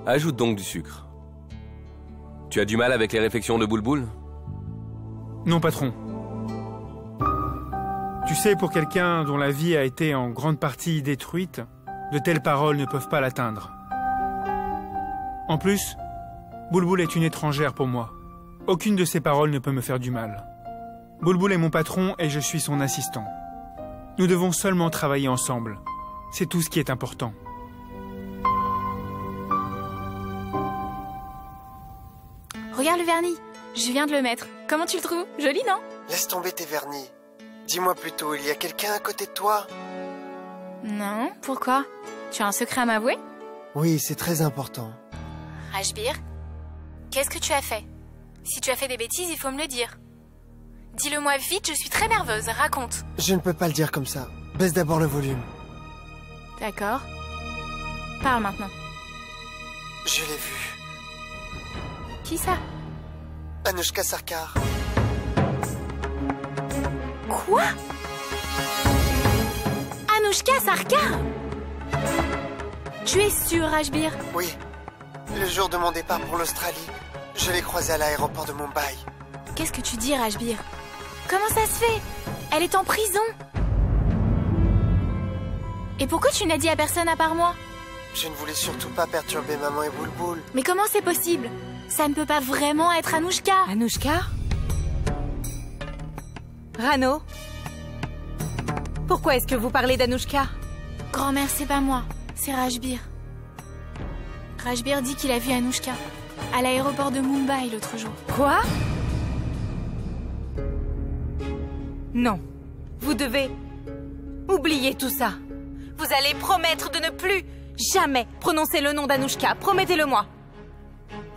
Ajoute donc du sucre. Tu as du mal avec les réflexions de Boulboul? Non, patron. Tu sais, pour quelqu'un dont la vie a été en grande partie détruite, de telles paroles ne peuvent pas l'atteindre. En plus, Boulboul est une étrangère pour moi. Aucune de ces paroles ne peut me faire du mal. Boulboul est mon patron et je suis son assistant. Nous devons seulement travailler ensemble. C'est tout ce qui est important. Regarde le vernis. Je viens de le mettre. Comment tu le trouves? Joli, non? Laisse tomber tes vernis. Dis-moi plutôt, il y a quelqu'un à côté de toi? Non, pourquoi? Tu as un secret à m'avouer? Oui, c'est très important. Rajbir, qu'est-ce que tu as fait? Si tu as fait des bêtises, il faut me le dire. Dis-le-moi vite, je suis très nerveuse, raconte. Je ne peux pas le dire comme ça. Baisse d'abord le volume. D'accord. Parle maintenant. Je l'ai vu. Qui ça? Anushka Sarkar. Quoi? Anushka Sarkar? Tu es sûr, Rajbir? Oui. Le jour de mon départ pour l'Australie, je l'ai croisée à l'aéroport de Mumbai. Qu'est-ce que tu dis, Rajbir? Comment ça se fait? Elle est en prison. Et pourquoi tu n'as dit à personne à part moi? Je ne voulais surtout pas perturber maman et Boulboul. Mais comment c'est possible? Ça ne peut pas vraiment être Anushka. Anushka? Rano? Pourquoi est-ce que vous parlez d'Anushka? Grand-mère, c'est pas moi, c'est Rajbir. Rajbir dit qu'il a vu Anushka à l'aéroport de Mumbai l'autre jour. Quoi? Non, vous devez oublier tout ça. Vous allez promettre de ne plus jamais prononcer le nom d'Anushka. Promettez-le-moi.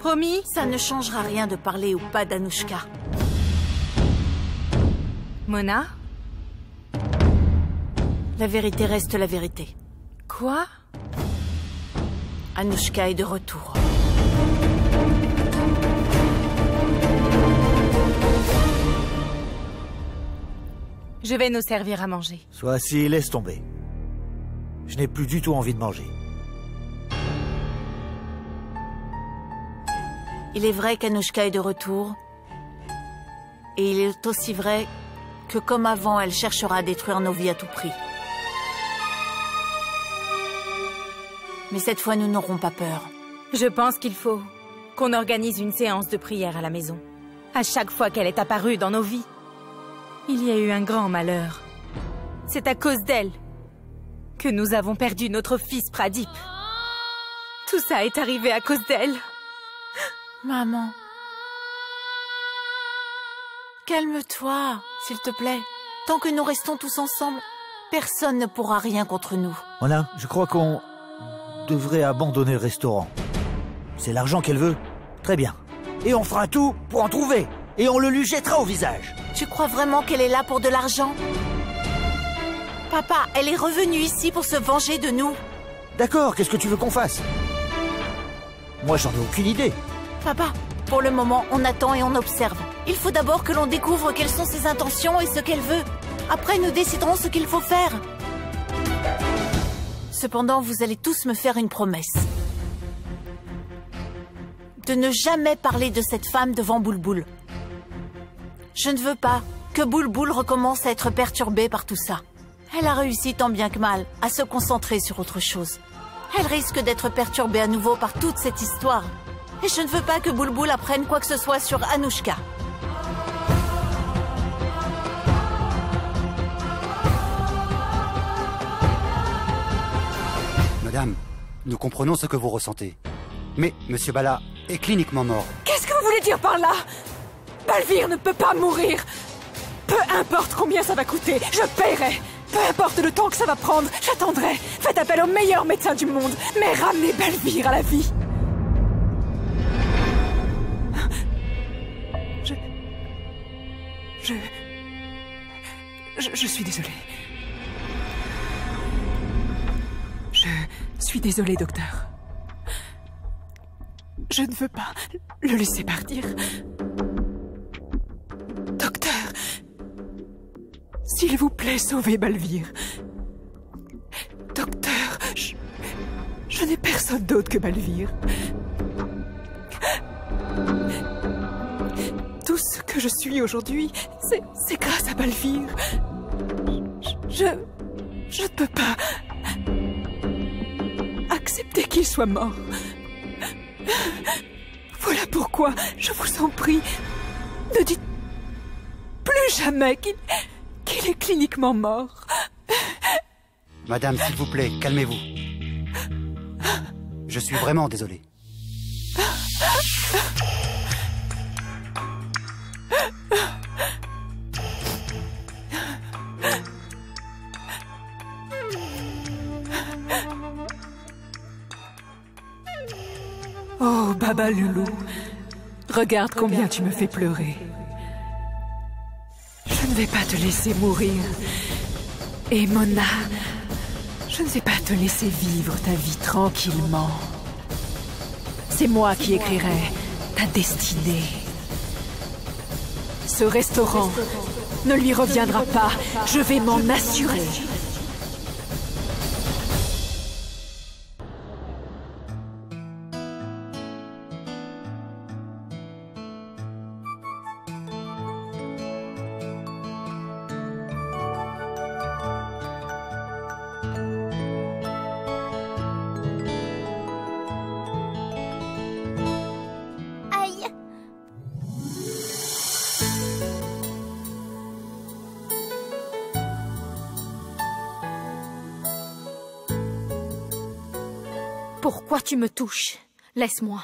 Promis? Ça ne changera rien de parler ou pas d'Anushka. Mona? La vérité reste la vérité. Quoi? Anushka est de retour. Je vais nous servir à manger. Sois assis, laisse tomber. Je n'ai plus du tout envie de manger. Il est vrai qu'Anushka est de retour. Et il est aussi vrai que comme avant, elle cherchera à détruire nos vies à tout prix. Mais cette fois, nous n'aurons pas peur. Je pense qu'il faut qu'on organise une séance de prière à la maison. À chaque fois qu'elle est apparue dans nos vies, il y a eu un grand malheur. C'est à cause d'elle que nous avons perdu notre fils Pradip. Tout ça est arrivé à cause d'elle. Maman. Calme-toi, s'il te plaît. Tant que nous restons tous ensemble, personne ne pourra rien contre nous. Mona, je crois qu'on devrait abandonner le restaurant. C'est l'argent qu'elle veut? Très bien. Et on fera tout pour en trouver. Et on le lui jettera au visage. Tu crois vraiment qu'elle est là pour de l'argent? Papa, elle est revenue ici pour se venger de nous. D'accord, qu'est-ce que tu veux qu'on fasse? Moi, j'en ai aucune idée. Papa, pour le moment, on attend et on observe. Il faut d'abord que l'on découvre quelles sont ses intentions et ce qu'elle veut. Après, nous déciderons ce qu'il faut faire. Cependant, vous allez tous me faire une promesse. De ne jamais parler de cette femme devant Boulboul. Je ne veux pas que Boulboul recommence à être perturbée par tout ça. Elle a réussi tant bien que mal à se concentrer sur autre chose. Elle risque d'être perturbée à nouveau par toute cette histoire. Et je ne veux pas que Boulboul apprenne quoi que ce soit sur Anushka. Madame, nous comprenons ce que vous ressentez. Mais Monsieur Bala est cliniquement mort. Qu'est-ce que vous voulez dire par là? Balvir ne peut pas mourir. Peu importe combien ça va coûter, je paierai. Peu importe le temps que ça va prendre, j'attendrai. Faites appel au meilleur médecin du monde, mais ramenez Balvir à la vie. Je suis désolée. Je suis désolée, docteur. Je ne veux pas le laisser partir. Docteur, s'il vous plaît, sauvez Balvir. Docteur, je n'ai personne d'autre que Balvir. que je suis aujourd'hui, c'est grâce à Balvir. Je ne peux pas accepter qu'il soit mort. Voilà pourquoi, je vous en prie, ne dites plus jamais qu'il est cliniquement mort. Madame, s'il vous plaît, calmez-vous. Je suis vraiment désolé. Oh, Baba Loulou, regarde combien tu me fais pleurer. Je ne vais pas te laisser mourir. Et Mona, je ne vais pas te laisser vivre ta vie tranquillement. C'est moi qui écrirai ta destinée. Ce restaurant ne lui reviendra pas, je vais m'en assurer. Aïe! Pourquoi tu me touches? Laisse-moi.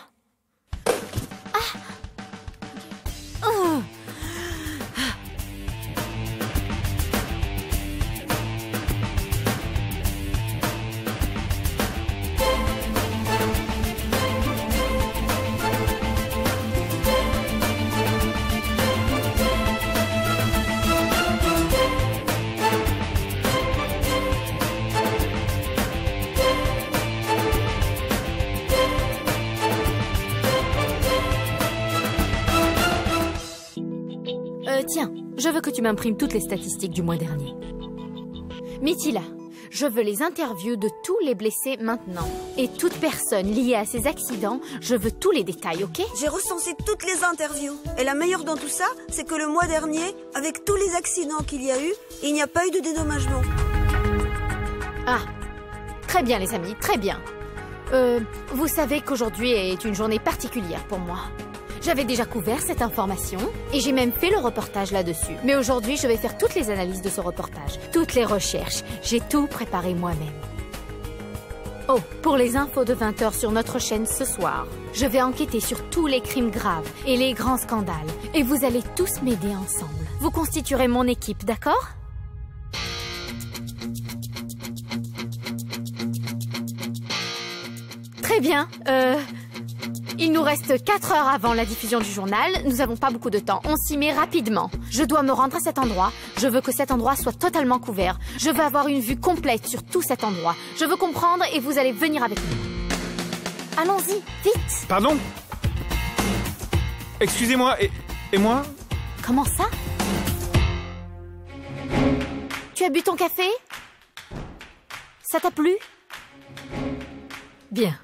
Tiens, je veux que tu m'imprimes toutes les statistiques du mois dernier. Mithila, je veux les interviews de tous les blessés maintenant. Et toute personne liée à ces accidents, je veux tous les détails, ok? J'ai recensé toutes les interviews. Et la meilleure dans tout ça, c'est que le mois dernier, avec tous les accidents qu'il y a eu, il n'y a pas eu de dédommagement. Ah, très bien les amis, très bien. Vous savez qu'aujourd'hui est une journée particulière pour moi. J'avais déjà couvert cette information et j'ai même fait le reportage là-dessus. Mais aujourd'hui, je vais faire toutes les analyses de ce reportage, toutes les recherches. J'ai tout préparé moi-même. Oh, pour les infos de 20h sur notre chaîne ce soir, je vais enquêter sur tous les crimes graves et les grands scandales. Et vous allez tous m'aider ensemble. Vous constituerez mon équipe, d'accord ? Très bien, il nous reste 4 heures avant la diffusion du journal. Nous n'avons pas beaucoup de temps. On s'y met rapidement. Je dois me rendre à cet endroit. Je veux que cet endroit soit totalement couvert. Je veux avoir une vue complète sur tout cet endroit. Je veux comprendre et vous allez venir avec nous. Allons-y, vite. Pardon? Excusez-moi, et moi? Comment ça? Tu as bu ton café? Ça t'a plu? Bien.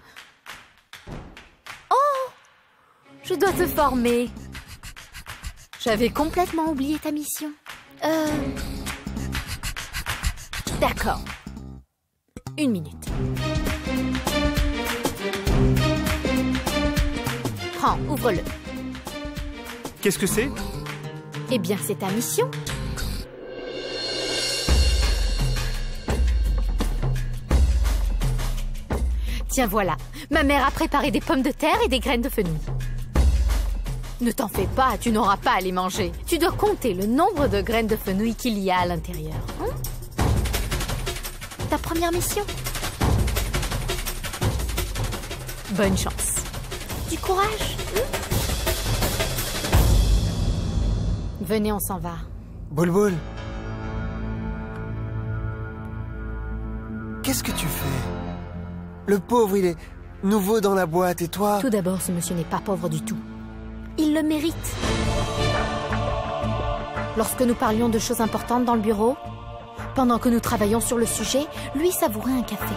Je dois te former. J'avais complètement oublié ta mission. D'accord. 1 minute. Prends, ouvre-le. Qu'est-ce que c'est? Eh bien, c'est ta mission. Tiens, voilà. Ma mère a préparé des pommes de terre et des graines de fenouil. Ne t'en fais pas, tu n'auras pas à les manger. Tu dois compter le nombre de graines de fenouil qu'il y a à l'intérieur. Ta première mission. Bonne chance. Du courage. Venez, on s'en va. Bulbul. Qu'est-ce que tu fais? Le pauvre, il est nouveau dans la boîte et toi... Tout d'abord, ce monsieur n'est pas pauvre du tout. Il le mérite. Lorsque nous parlions de choses importantes dans le bureau, pendant que nous travaillions sur le sujet, lui savourait un café.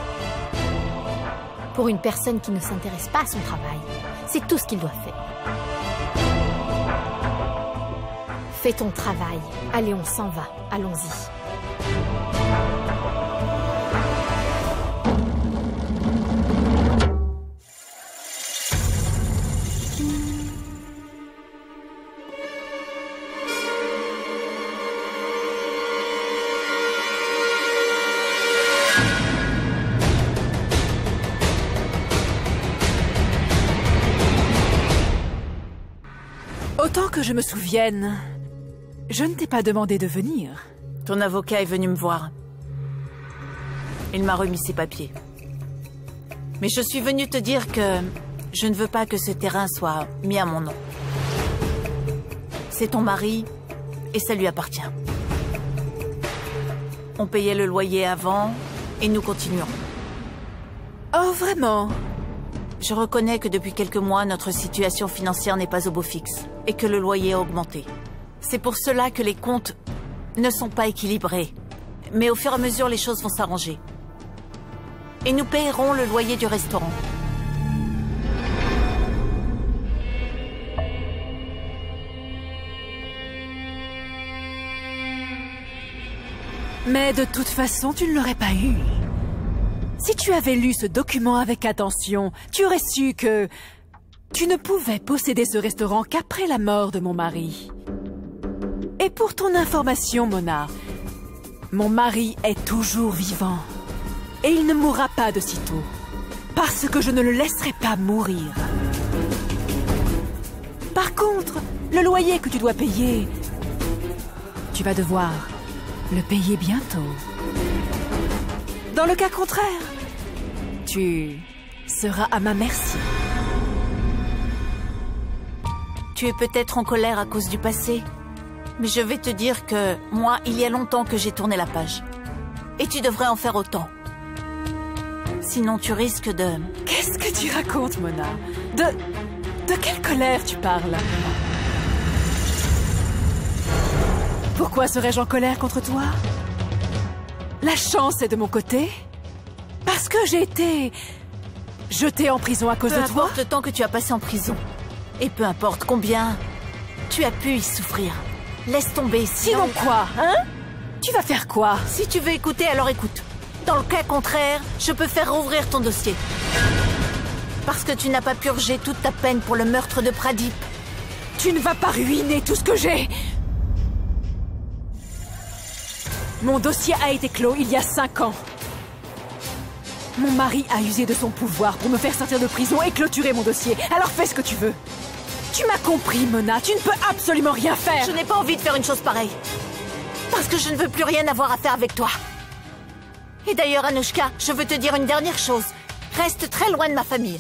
Pour une personne qui ne s'intéresse pas à son travail, c'est tout ce qu'il doit faire. Fais ton travail. Allez, on s'en va. Allons-y. Autant que je me souvienne, je ne t'ai pas demandé de venir. Ton avocat est venu me voir. Il m'a remis ses papiers. Mais je suis venue te dire que je ne veux pas que ce terrain soit mis à mon nom. C'est ton mari et ça lui appartient. On payait le loyer avant et nous continuons. Oh, vraiment? Je reconnais que depuis quelques mois, notre situation financière n'est pas au beau fixe et que le loyer a augmenté. C'est pour cela que les comptes ne sont pas équilibrés. Mais au fur et à mesure, les choses vont s'arranger. Et nous payerons le loyer du restaurant. Mais de toute façon, tu ne l'aurais pas eu. Si tu avais lu ce document avec attention, tu aurais su que tu ne pouvais posséder ce restaurant qu'après la mort de mon mari. Et pour ton information, Mona, mon mari est toujours vivant. Et il ne mourra pas de sitôt. Parce que je ne le laisserai pas mourir. Par contre, le loyer que tu dois payer, tu vas devoir le payer bientôt. Dans le cas contraire, tu seras à ma merci. Tu es peut-être en colère à cause du passé, mais je vais te dire que moi, il y a longtemps que j'ai tourné la page. Et tu devrais en faire autant. Sinon, tu risques de... Qu'est-ce que tu racontes, Mona? De quelle colère tu parles? Pourquoi serais-je en colère contre toi? La chance est de mon côté. Parce que j'ai été jetée en prison à cause de toi. Peu importe le temps que tu as passé en prison. Et peu importe combien tu as pu y souffrir. Laisse tomber, sinon quoi, hein? Tu vas faire quoi? Si tu veux écouter, alors écoute. Dans le cas contraire, je peux faire rouvrir ton dossier. Parce que tu n'as pas purgé toute ta peine pour le meurtre de Pradip. Tu ne vas pas ruiner tout ce que j'ai. Mon dossier a été clos il y a 5 ans. Mon mari a usé de son pouvoir pour me faire sortir de prison et clôturer mon dossier. Alors fais ce que tu veux. Tu m'as compris, Mona. Tu ne peux absolument rien faire. Je n'ai pas envie de faire une chose pareille. Parce que je ne veux plus rien avoir à faire avec toi. Et d'ailleurs, Anushka, je veux te dire une dernière chose. Reste très loin de ma famille.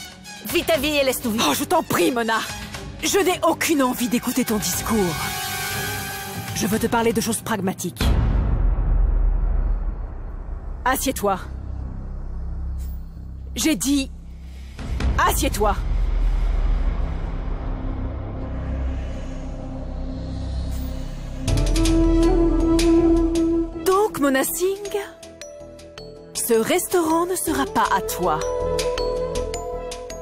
Vis ta vie et laisse-nous vivre. Oh, je t'en prie, Mona. Je n'ai aucune envie d'écouter ton discours. Je veux te parler de choses pragmatiques. Assieds-toi. J'ai dit... Assieds-toi. Donc, Mona Singh, ce restaurant ne sera pas à toi.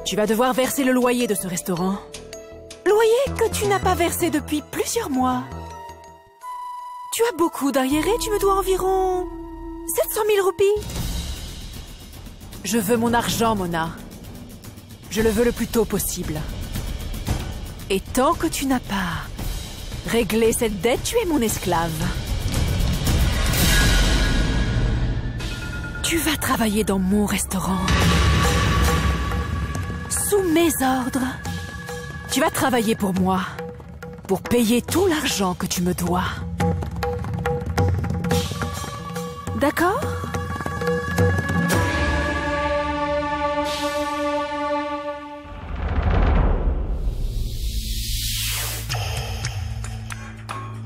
Tu vas devoir verser le loyer de ce restaurant. Loyer que tu n'as pas versé depuis plusieurs mois. Tu as beaucoup d'arriérés, tu me dois environ 700 000 roupies. Je veux mon argent, Mona. Je le veux le plus tôt possible. Et tant que tu n'as pas réglé cette dette, tu es mon esclave. Tu vas travailler dans mon restaurant. Sous mes ordres. Tu vas travailler pour moi. Pour payer tout l'argent que tu me dois. D'accord ?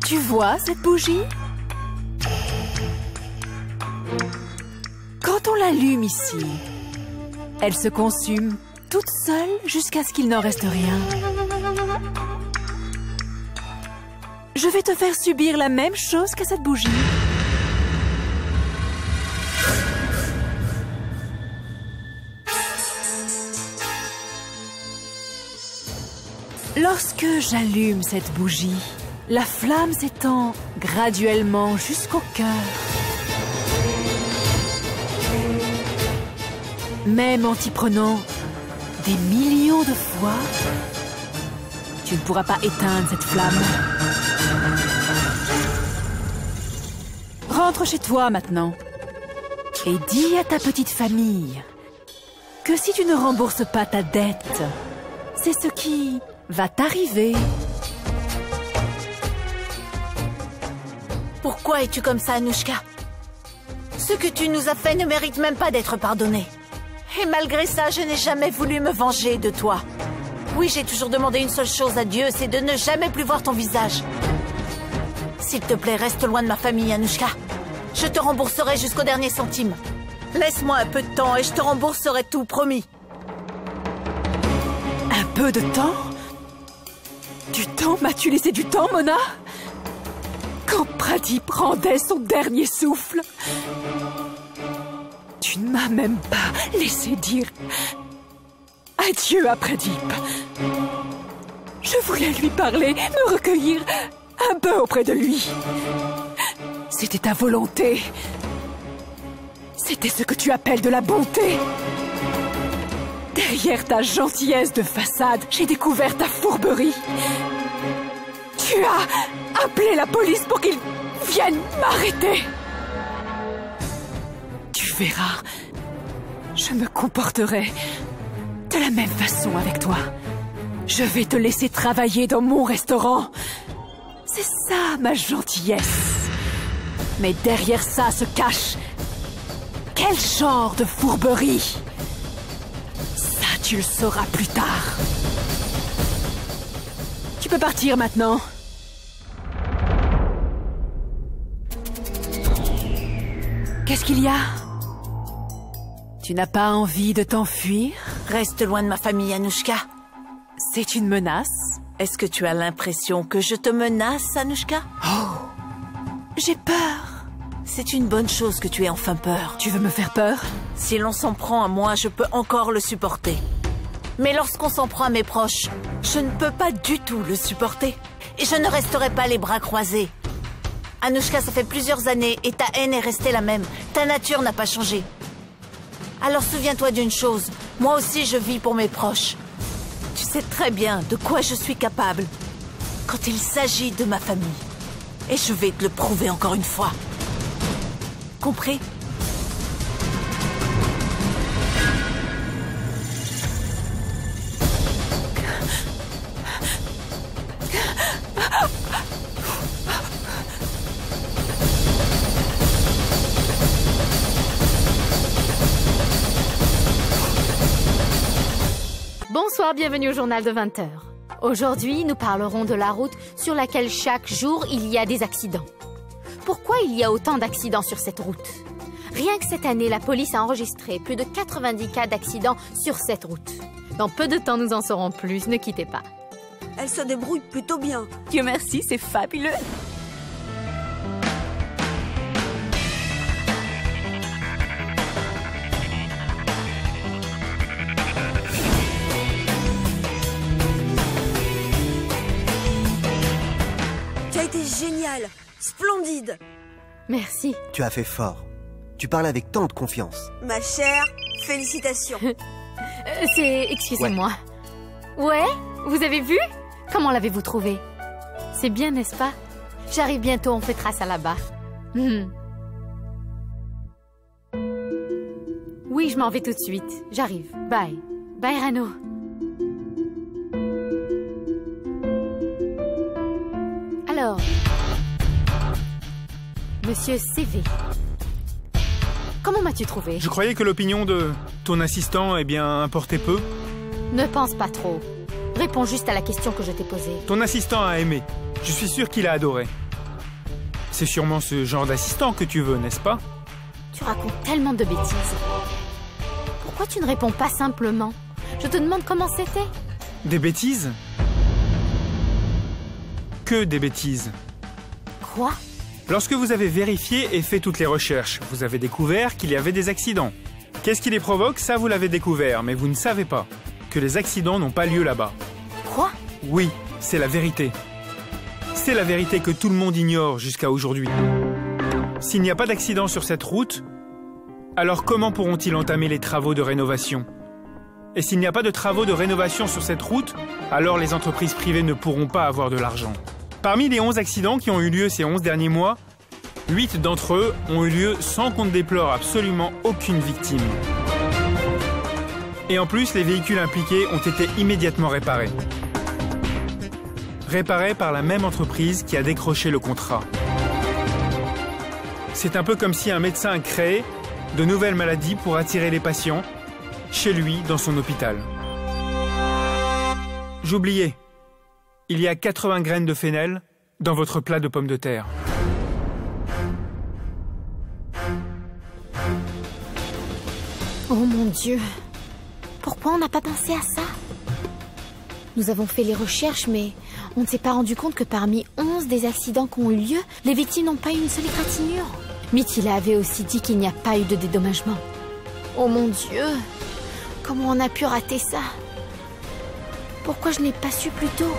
Tu vois cette bougie ? Quand on l'allume ici, elle se consume toute seule jusqu'à ce qu'il n'en reste rien. Je vais te faire subir la même chose qu'à cette bougie. Lorsque j'allume cette bougie, La flamme s'étend graduellement jusqu'au cœur. Même en t'y prenant des millions de fois, tu ne pourras pas éteindre cette flamme. Rentre chez toi maintenant et dis à ta petite famille que si tu ne rembourses pas ta dette, c'est ce qui va t'arriver. Pourquoi es-tu comme ça, Anouchka? Ce que tu nous as fait ne mérite même pas d'être pardonné. Et malgré ça, je n'ai jamais voulu me venger de toi. Oui, j'ai toujours demandé une seule chose à Dieu, c'est de ne jamais plus voir ton visage. S'il te plaît, reste loin de ma famille, Anouchka. Je te rembourserai jusqu'au dernier centime. Laisse-moi un peu de temps et je te rembourserai tout, promis. Un peu de temps? Du temps? M'as-tu laissé du temps, Mona? Quand Pradeep rendait son dernier souffle, tu ne m'as même pas laissé dire adieu à Pradeep. Je voulais lui parler, me recueillir un peu auprès de lui. C'était ta volonté. C'était ce que tu appelles de la bonté. Derrière ta gentillesse de façade, j'ai découvert ta fourberie. Tu as appelé la police pour qu'ils viennent m'arrêter. Tu verras, je me comporterai de la même façon avec toi. Je vais te laisser travailler dans mon restaurant. C'est ça ma gentillesse. Mais derrière ça se cache quel genre de fourberie? Ça, tu le sauras plus tard. Tu peux partir maintenant. Qu'est-ce qu'il y a? Tu n'as pas envie de t'enfuir? Reste loin de ma famille, Anouchka. C'est une menace? Est-ce que tu as l'impression que je te menace, Anouchka? Oh! J'ai peur. C'est une bonne chose que tu aies enfin peur. Tu veux me faire peur? Si l'on s'en prend à moi, je peux encore le supporter. Mais lorsqu'on s'en prend à mes proches, je ne peux pas du tout le supporter. Et je ne resterai pas les bras croisés. Anouchka, ça fait plusieurs années et ta haine est restée la même. Ta nature n'a pas changé. Alors souviens-toi d'une chose, moi aussi je vis pour mes proches. Tu sais très bien de quoi je suis capable quand il s'agit de ma famille. Et je vais te le prouver encore une fois. Compris? Bonsoir, bienvenue au journal de 20h. Aujourd'hui, nous parlerons de la route sur laquelle chaque jour il y a des accidents. Pourquoi il y a autant d'accidents sur cette route? Rien que cette année, la police a enregistré plus de 90 cas d'accidents sur cette route. Dans peu de temps, nous en saurons plus, ne quittez pas. Elle se débrouille plutôt bien. Dieu merci, c'est fabuleux. Tu as été génial, splendide. Merci. Tu as fait fort. Tu parles avec tant de confiance. Ma chère, félicitations. Excusez-moi. Ouais, vous avez vu? Comment l'avez-vous trouvé? C'est bien, n'est-ce pas? J'arrive bientôt, on fêtera ça là-bas. Oui, je m'en vais tout de suite. J'arrive. Bye. Bye, Rano. Alors, Monsieur CV, comment m'as-tu trouvé? Je croyais que l'opinion de ton assistant, importait peu. Ne pense pas trop. Réponds juste à la question que je t'ai posée. Ton assistant a aimé. Je suis sûr qu'il a adoré. C'est sûrement ce genre d'assistant que tu veux, n'est-ce pas? Tu racontes tellement de bêtises. Pourquoi tu ne réponds pas simplement? Je te demande comment c'était. Des bêtises? Que des bêtises. Quoi? Lorsque vous avez vérifié et fait toutes les recherches, vous avez découvert qu'il y avait des accidents. Qu'est-ce qui les provoque? Ça, vous l'avez découvert, mais vous ne savez pas que les accidents n'ont pas lieu là-bas. Quoi? Oui, c'est la vérité. c'est la vérité que tout le monde ignore jusqu'à aujourd'hui. S'il n'y a pas d'accident sur cette route, alors comment pourront-ils entamer les travaux de rénovation? Et s'il n'y a pas de travaux de rénovation sur cette route, alors les entreprises privées ne pourront pas avoir de l'argent. Parmi les 11 accidents qui ont eu lieu ces 11 derniers mois, 8 d'entre eux ont eu lieu sans qu'on ne déplore absolument aucune victime. Et en plus, les véhicules impliqués ont été immédiatement réparés. Réparés par la même entreprise qui a décroché le contrat. C'est un peu comme si un médecin a créé de nouvelles maladies pour attirer les patients chez lui dans son hôpital. J'oubliais, il y a 80 graines de fennel dans votre plat de pommes de terre. Oh mon Dieu! Pourquoi on n'a pas pensé à ça? Nous avons fait les recherches, mais on ne s'est pas rendu compte que parmi 11 des accidents qui ont eu lieu, les victimes n'ont pas eu une seule égratignure. Mithila avait aussi dit qu'il n'y a pas eu de dédommagement. Oh mon Dieu! Comment on a pu rater ça? Pourquoi je n'ai pas su plus tôt?